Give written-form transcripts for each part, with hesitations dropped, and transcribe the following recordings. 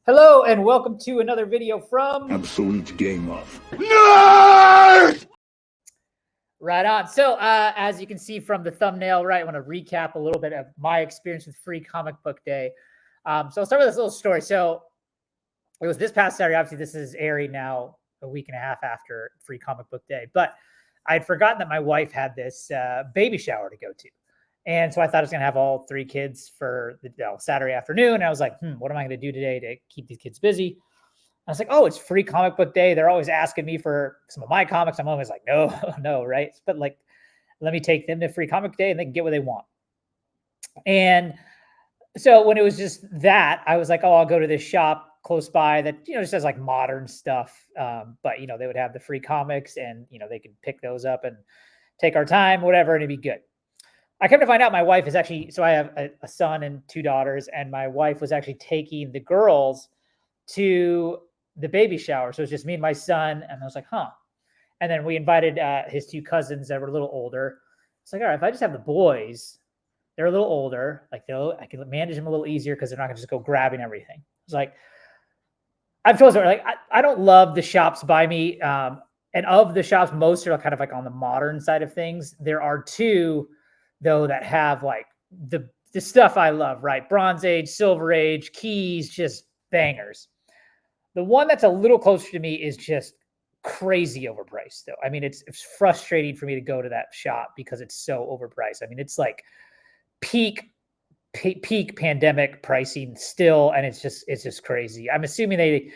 Hello and welcome to another video from Absolute Gamer. Nerd! Right on. So as you can see from the thumbnail, right, I want to recap a little bit of my experience with Free Comic Book Day. So I'll start with this little story. So it was this past Saturday. Obviously, this is airing now a week and a half after Free Comic Book Day. But I had forgotten that my wife had this baby shower to go to. And so I thought I was going to have all three kids for the Saturday afternoon. And I was like, what am I going to do today to keep these kids busy? I was like, oh, it's Free Comic Book Day. They're always asking me for some of my comics. I'm always like, no, right? But like, let me take them to Free Comic Day and they can get what they want. And so when it was just that, I was like, oh, I'll go to this shop close by that, just has like modern stuff. But, they would have the free comics and, they could pick those up and take our time, whatever, and it'd be good. I come to find out my wife is actually, so I have a son and two daughters, and my wife was actually taking the girls to the baby shower. So it's just me and my son. And I was like, And then we invited his two cousins that were a little older. It's like, all right, if I just have the boys, they're a little older, like I can manage them a little easier because they're not gonna just go grabbing everything. It's like, I've told her, like, I don't love the shops by me. And of the shops, most are kind of like on the modern side of things. There are two though that have like the stuff I love, right? Bronze Age, Silver Age, keys, just bangers. The one that's a little closer to me is just crazy overpriced though. I mean, it's frustrating for me to go to that shop because it's so overpriced. I mean, it's like peak pandemic pricing still, and it's just crazy. I'm assuming they,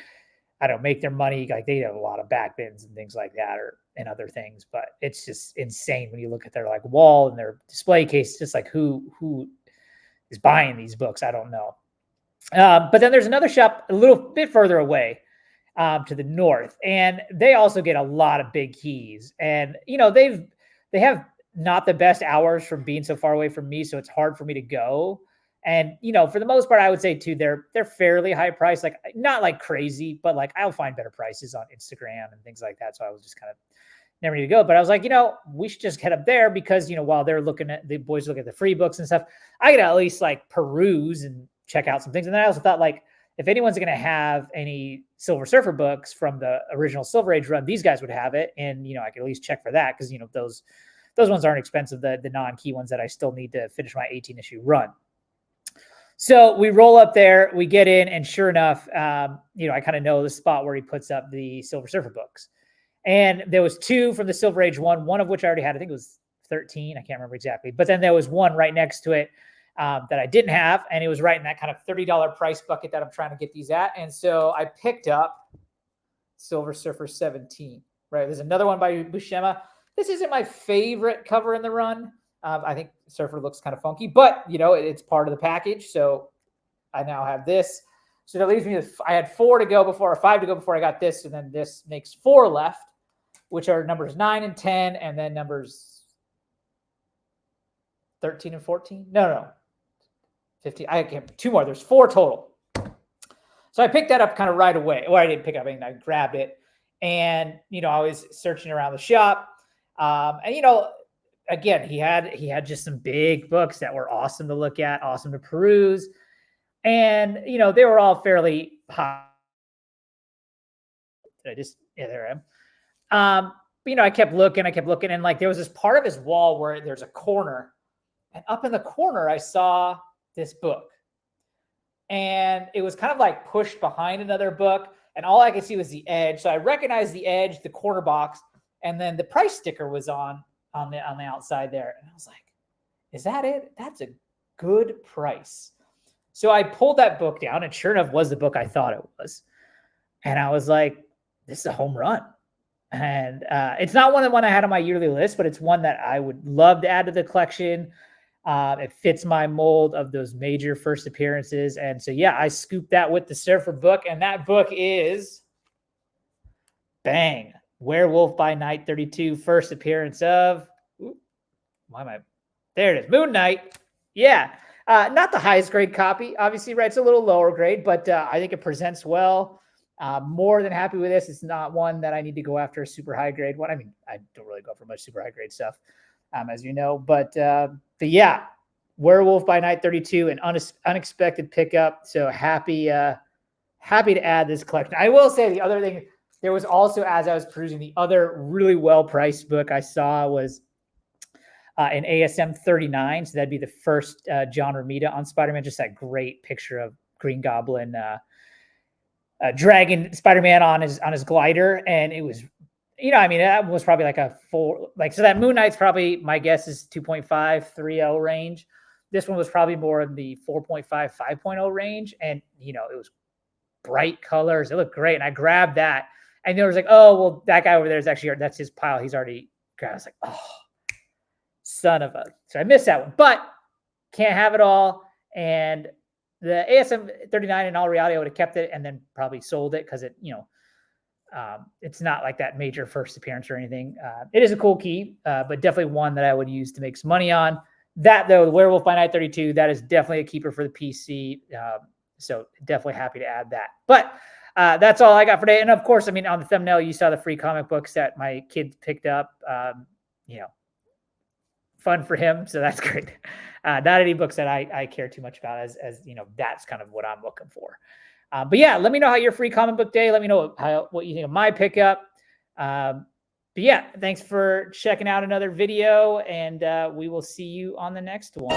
I don't make their money, like they have a lot of back bins and things like that, and other things, but it's just insane when you look at their like wall and their display case. Just like who is buying these books? I don't know. But then there's another shop a little bit further away to the north, and they also get a lot of big keys. And they have not the best hours from being so far away from me, so it's hard for me to go. And for the most part, I would say too, they're fairly high priced, like not like crazy, but like I'll find better prices on Instagram and things like that. So I was just kind of never need to go. But I was like, we should just head up there because while they're looking at the boys look at the free books and stuff, I could at least like peruse and check out some things. And then I also thought, like, if anyone's going to have any Silver Surfer books from the original Silver Age run, these guys would have it. And, I could at least check for that because, those ones aren't expensive, the non-key ones that I still need to finish my 18-issue run. So we roll up there, we get in, and sure enough, I kind of know the spot where he puts up the Silver Surfer books. And there was two from the Silver Age one of which I already had. I think it was 13. I can't remember exactly. But then there was one right next to it that I didn't have, and it was right in that kind of $30 price bucket that I'm trying to get these at. And so I picked up Silver Surfer 17, right? There's another one by Buscema. This isn't my favorite cover in the run. I think Surfer looks kind of funky, but it's part of the package. So I now have this. So that leaves me with, I had 5 to go before I got this. And then this makes 4 left, which are numbers 9 and 10. And then numbers 13 and 14. No. 15. I can't, 2 more. There's 4 total. So I picked that up kind of right away. Well, I didn't pick it up, I grabbed it. And, I was searching around the shop. And, again, he had just some big books that were awesome to look at, awesome to peruse. And, they were all fairly high. There I am. But, I kept looking, and like there was this part of his wall where there's a corner, and up in the corner I saw this book, and it was kind of like pushed behind another book, and all I could see was the edge. So I recognized the edge, the corner box, and then the price sticker was on the outside there, and I was like, "Is that it? That's a good price." So I pulled that book down, and sure enough, was the book I thought it was, and I was like, "This is a home run." And it's not one I had on my yearly list, but it's one that I would love to add to the collection. It fits my mold of those major first appearances. And so, yeah, I scooped that with the Surfer book. And that book is bang. Werewolf by Night 32, first appearance of, there it is, Moon Knight. Yeah. Not the highest grade copy, obviously, right? It's a little lower grade, but I think it presents well. More than happy with this. It's not one that I need to go after a super high grade one. I mean, I don't really go for much super high grade stuff, as you know, but yeah, Werewolf by Night 32, an unexpected pickup. So happy happy to add this collection. I will say the other thing, there was also, as I was perusing, the other really well-priced book I saw was an ASM 39. So that'd be the first John Romita on Spider-Man. Just that great picture of Green Goblin dragging Spider-Man on his glider. And it was, I mean, that was probably like a 4, so that Moon Knight's probably, my guess is 2.5, 3.0 range. This one was probably more in the 4.5, 5.0 range. And, it was bright colors. It looked great. And I grabbed that. And there was like, oh, well, that guy over there is actually, that's his pile. He's already grabbed. I was like, oh, son of a. So I missed that one. But can't have it all. And the ASM 39, in all reality, I would have kept it and then probably sold it because it, it's not like that major first appearance or anything. It is a cool key, but definitely one that I would use to make some money on. That, though, the Werewolf by Night 32, that is definitely a keeper for the PC. So definitely happy to add that. But that's all I got for today. And of course, I mean, on the thumbnail, you saw the free comic books that my kids picked up. Fun for him. So that's great. Not any books that I care too much about as that's kind of what I'm looking for. But yeah, let me know how your free comic book day. Let me know what you think of my pickup. But yeah, thanks for checking out another video, and we will see you on the next one.